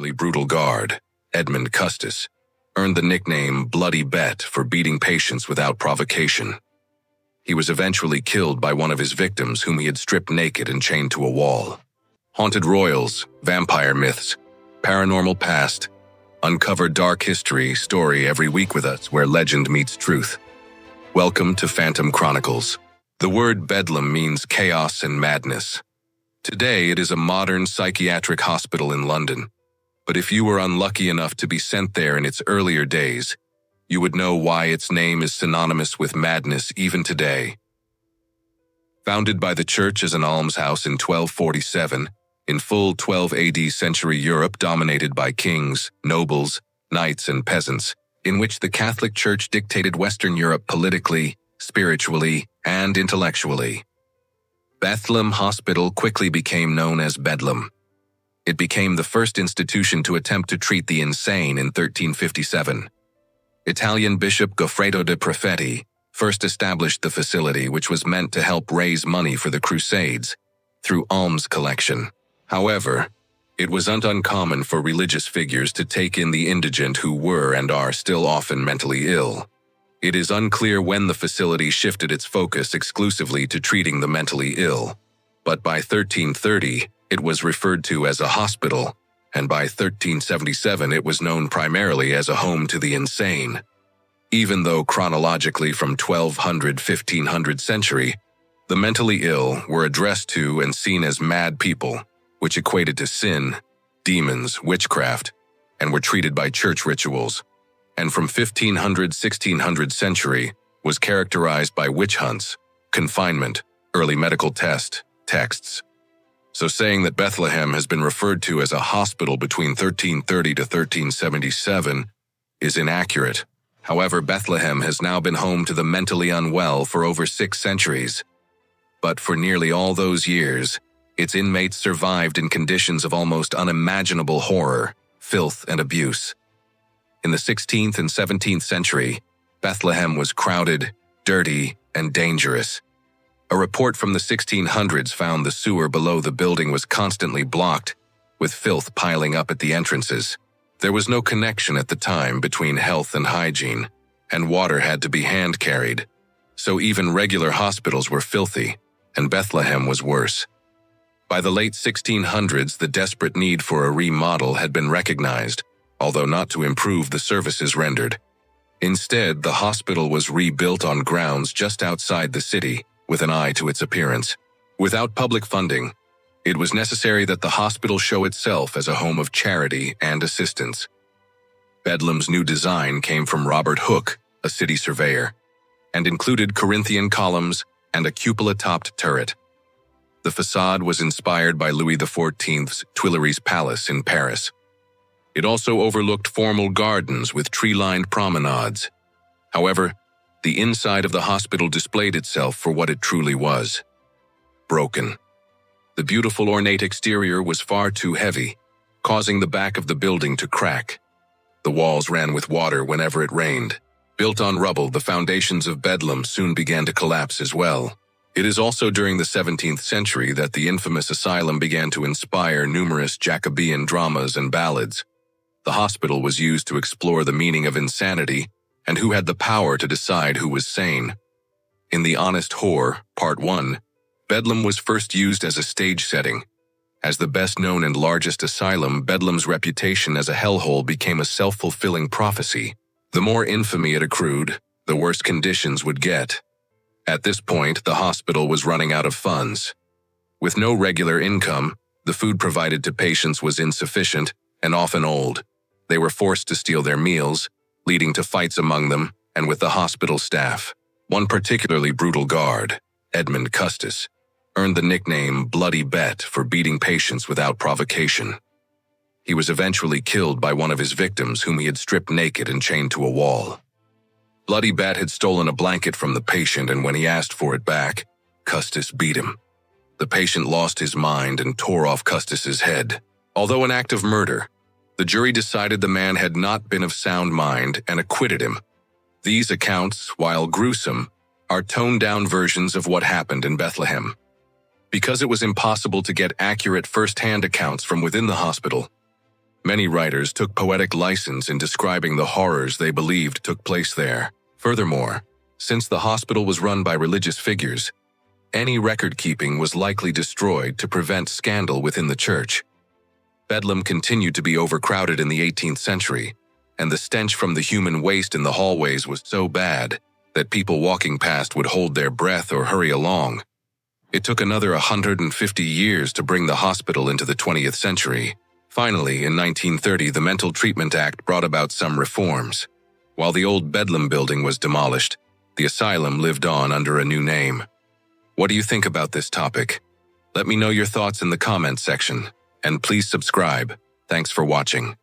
particularly brutal guard, Edmund Custis, earned the nickname Bloody Bet for beating patients without provocation. He was eventually killed by one of his victims whom he had stripped naked and chained to a wall. Haunted royals, vampire myths, paranormal past, uncover dark history story every week with us where legend meets truth. Welcome to Phantom Chronicles. The word Bedlam means chaos and madness. Today it is a modern psychiatric hospital in London. But if you were unlucky enough to be sent there in its earlier days, you would know why its name is synonymous with madness even today. Founded by the church as an almshouse in 1247, in full 12 AD century Europe dominated by kings, nobles, knights, and peasants, in which the Catholic Church dictated Western Europe politically, spiritually, and intellectually. Bethlehem Hospital quickly became known as Bedlam. It became the first institution to attempt to treat the insane in 1357. Italian Bishop Goffredo de Profeti first established the facility, which was meant to help raise money for the Crusades through alms collection. However, it was not uncommon for religious figures to take in the indigent who were and are still often mentally ill. It is unclear when the facility shifted its focus exclusively to treating the mentally ill, but by 1330 it was referred to as a hospital, and by 1377 it was known primarily as a home to the insane. Even though chronologically from 1200–1500 century, the mentally ill were addressed to and seen as mad people, which equated to sin, demons, witchcraft, and were treated by church rituals, and from 1500–1600 century was characterized by witch hunts, confinement, early medical texts. So saying that Bethlehem has been referred to as a hospital between 1330 to 1377 is inaccurate. However, Bethlehem has now been home to the mentally unwell for over 6 centuries. But for nearly all those years, its inmates survived in conditions of almost unimaginable horror, filth, and abuse. In the 16th and 17th century, Bethlehem was crowded, dirty, and dangerous. A report from the 1600s found the sewer below the building was constantly blocked, with filth piling up at the entrances. There was no connection at the time between health and hygiene, and water had to be hand-carried. So even regular hospitals were filthy, and Bethlehem was worse. By the late 1600s, the desperate need for a remodel had been recognized, although not to improve the services rendered. Instead, the hospital was rebuilt on grounds just outside the city, with an eye to its appearance. Without public funding, it was necessary that the hospital show itself as a home of charity and assistance. Bedlam's new design came from Robert Hooke, a city surveyor, and included Corinthian columns and a cupola-topped turret. The facade was inspired by Louis XIV's Tuileries Palace in Paris. It also overlooked formal gardens with tree-lined promenades. However, the inside of the hospital displayed itself for what it truly was: broken. The beautiful ornate exterior was far too heavy, causing the back of the building to crack. The walls ran with water whenever it rained. Built on rubble, the foundations of Bedlam soon began to collapse as well. It is also during the 17th century that the infamous asylum began to inspire numerous Jacobean dramas and ballads. The hospital was used to explore the meaning of insanity and who had the power to decide who was sane. In The Honest Whore, Part 1, Bedlam was first used as a stage setting. As the best-known and largest asylum, Bedlam's reputation as a hellhole became a self-fulfilling prophecy. The more infamy it accrued, the worse conditions would get. At this point, the hospital was running out of funds. With no regular income, the food provided to patients was insufficient and often old. They were forced to steal their meals, leading to fights among them and with the hospital staff. One particularly brutal guard, Edmund Custis, earned the nickname Bloody Bet for beating patients without provocation. He was eventually killed by one of his victims whom he had stripped naked and chained to a wall. Bloody Bet had stolen a blanket from the patient, and when he asked for it back, Custis beat him. The patient lost his mind and tore off Custis's head. Although an act of murder, the jury decided the man had not been of sound mind and acquitted him. These accounts, while gruesome, are toned-down versions of what happened in Bethlehem. Because it was impossible to get accurate first-hand accounts from within the hospital, Many writers took poetic license in describing the horrors they believed took place there. Furthermore, since the hospital was run by religious figures, any record-keeping was likely destroyed to prevent scandal within the church. Bedlam continued to be overcrowded in the 18th century, and the stench from the human waste in the hallways was so bad that people walking past would hold their breath or hurry along. It took another 150 years to bring the hospital into the 20th century. Finally, in 1930, the Mental Treatment Act brought about some reforms. While the old Bedlam building was demolished, the asylum lived on under a new name. What do you think about this topic? Let me know your thoughts in the comments section, and please subscribe. Thanks for watching.